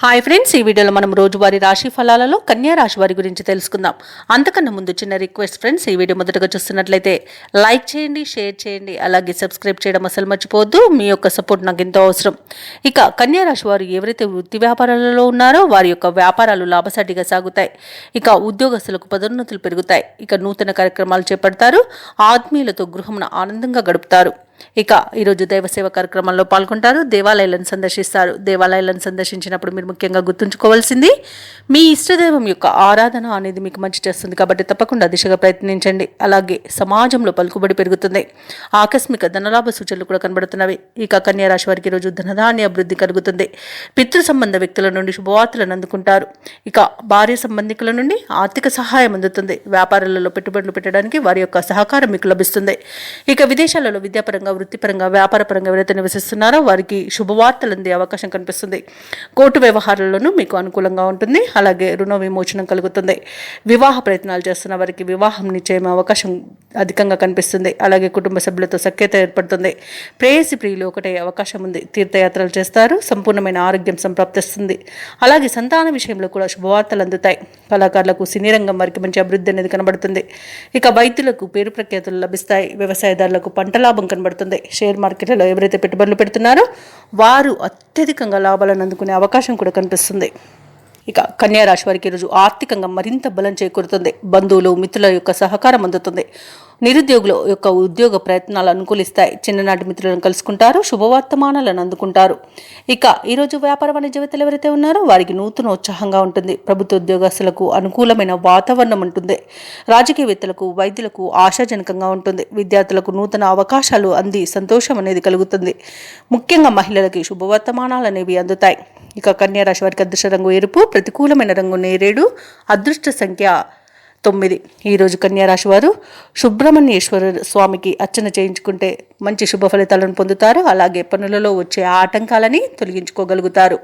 Hi friends, ఈ వీడియోలో మనం రోజువారీ రాశి ఫలాలలో కన్యా రాశి వారి గురించి తెలుసుకుందాం. అంతకన్నా ముందు చిన్న రిక్వెస్ట్ ఫ్రెండ్స్, ఈ వీడియో మొదటగా చూస్తున్నట్లయితే లైక్ చేయండి, షేర్ చేయండి, అలాగే సబ్స్క్రైబ్ చేయడం అసలు మర్చిపోవద్దు. మీ యొక్క సపోర్ట్ నాకు ఎంతో అవసరం. ఇక కన్యా రాశి వారు ఎవరైతే వృత్తి వ్యాపారాలలో ఉన్నారో వారి యొక్క వ్యాపారాలు లాభసాటిగా సాగుతాయి. ఇక ఉద్యోగస్తులకు పదోన్నతులు పెరుగుతాయి. ఇక నూతన కార్యక్రమాలు చేపడతారు. ఆత్మీయులతో గృహమున ఆనందంగా గడుపుతారు. ఇక ఈరోజు దైవసేవ కార్యక్రమంలో పాల్గొంటారు. దేవాలయాలను సందర్శిస్తారు. దేవాలయాలను సందర్శించినప్పుడు మీరు ముఖ్యంగా గుర్తుంచుకోవాల్సింది, మీ ఇష్టదైవం యొక్క ఆరాధన అనేది మీకు మంచి చేస్తుంది కాబట్టి తప్పకుండా దిశగా ప్రయత్నించండి. అలాగే సమాజంలో పలుకుబడి పెరుగుతుంది. ఆకస్మిక ధనలాభ సూచనలు కూడా కనబడుతున్నవి. ఇక కన్యా రాశి వారికి ఈరోజు ధనధాన్య అభివృద్ధి కలుగుతుంది. పితృ సంబంధ వ్యక్తుల నుండి శుభవార్తలను అందుకుంటారు. ఇక భార్య సంబంధికుల నుండి ఆర్థిక సహాయం అందుతుంది. వ్యాపారాలలో పెట్టుబడులు పెట్టడానికి వారి యొక్క సహకారం మీకు లభిస్తుంది. ఇక విదేశాలలో విద్యాపరంగా, వృత్తిపరంగా, వ్యాపారపరంగా ఎవరైతే నివసిస్తున్నారో వారికి శుభవార్తలు అందే అవకాశం కనిపిస్తుంది. కోర్టు వ్యవహారాల్లోనూ మీకు అనుకూలంగా ఉంటుంది. అలాగే రుణ విమోచనం కలుగుతుంది. వివాహ ప్రయత్నాలు చేస్తున్న వారికి వివాహం నిశ్చయం అవకాశం అధికంగా కనిపిస్తుంది. అలాగే కుటుంబ సభ్యులతో సఖ్యత ఏర్పడుతుంది. ప్రేయసి ప్రియులు ఒకటే అవకాశం ఉంది. తీర్థయాత్రలు చేస్తారు. సంపూర్ణమైన ఆరోగ్యం సంప్రాప్తిస్తుంది. అలాగే సంతాన విషయంలో కూడా శుభవార్తలు అందుతాయి. కళాకారులకు, సినీ రంగం వారికి మంచి అభివృద్ధి అనేది కనబడుతుంది. ఇక వైద్యులకు పేరు ప్రఖ్యాతులు లభిస్తాయి. వ్యవసాయదారులకు పంట లాభం కనబడుతుంది. షేర్ మార్కెట్లలో ఎవరైతే పెట్టుబడులు పెడుతున్నారో వారు అత్యధికంగా లాభాలను అందుకునే అవకాశం కూడా కనిపిస్తుంది. ఇక కన్యా రాశి వారికి ఈరోజు ఆర్థికంగా మరింత బలం చేకూరుతుంది. బంధువులు, మిత్రుల యొక్క సహకారం అందుతుంది. నిరుద్యోగుల యొక్క ఉద్యోగ ప్రయత్నాలు అనుకూలిస్తాయి. చిన్ననాటి మిత్రులను కలుసుకుంటారు. శుభవర్తమానాలను అందుకుంటారు. ఇక ఈరోజు వ్యాపార వాణిజ్యవేత్తలు ఎవరైతే ఉన్నారో వారికి నూతన ఉత్సాహంగా ఉంటుంది. ప్రభుత్వ ఉద్యోగస్తులకు అనుకూలమైన వాతావరణం ఉంటుంది. రాజకీయవేత్తలకు, వైద్యులకు ఆశాజనకంగా ఉంటుంది. విద్యార్థులకు నూతన అవకాశాలు అంది సంతోషం అనేది కలుగుతుంది. ముఖ్యంగా మహిళలకి శుభవర్తమానాలు అనేవి అందుతాయి. ఇక కన్యా రాశి వారికి అదృష్ట రంగు ఎరుపు, ప్రతికూలమైన రంగు నేరేడు, అదృష్ట సంఖ్య 9. ఈరోజు కన్యా రాశి వారు సుబ్రహ్మణ్యేశ్వర స్వామికి అర్చన చేయించుకుంటే మంచి శుభ ఫలితాలను పొందుతారు. అలాగే పనులలో వచ్చే ఆటంకాలని తొలగించుకోగలుగుతారు.